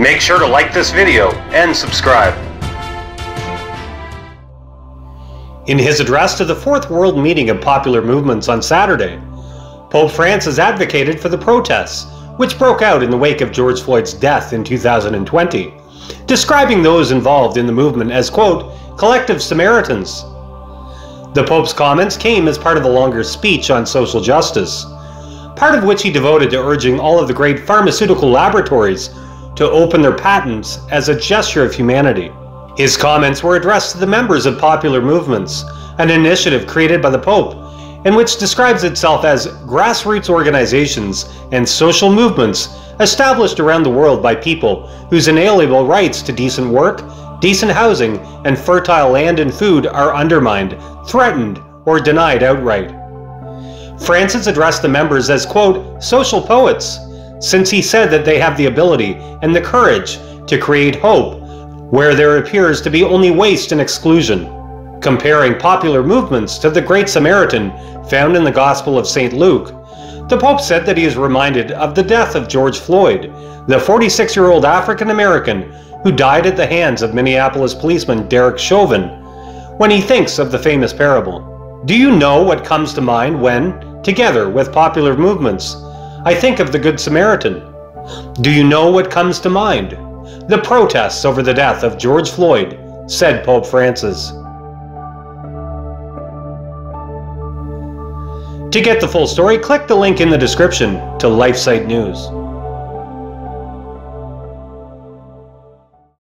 Make sure to like this video and subscribe. In his address to the Fourth World Meeting of Popular Movements on Saturday, Pope Francis advocated for the protests, which broke out in the wake of George Floyd's death in 2020, describing those involved in the movement as, quote, collective Samaritans. The Pope's comments came as part of a longer speech on social justice, part of which he devoted to urging all of the great pharmaceutical laboratories to open their patents as a gesture of humanity. His comments were addressed to the members of popular movements, an initiative created by the Pope, and which describes itself as grassroots organizations and social movements established around the world by people whose inalienable rights to decent work, decent housing, and fertile land and food are undermined, threatened, or denied outright. Francis addressed the members as, quote, social poets, since he said that they have the ability and the courage to create hope where there appears to be only waste and exclusion, comparing popular movements to the Great Samaritan found in the Gospel of St. Luke. The Pope said that he is reminded of the death of George Floyd, the 46-year-old African-American who died at the hands of Minneapolis policeman Derek Chauvin, when he thinks of the famous parable. Do you know what comes to mind when, together with popular movements, I think of the Good Samaritan? Do you know what comes to mind? The protests over the death of George Floyd, said Pope Francis. To get the full story, click the link in the description to LifeSite News.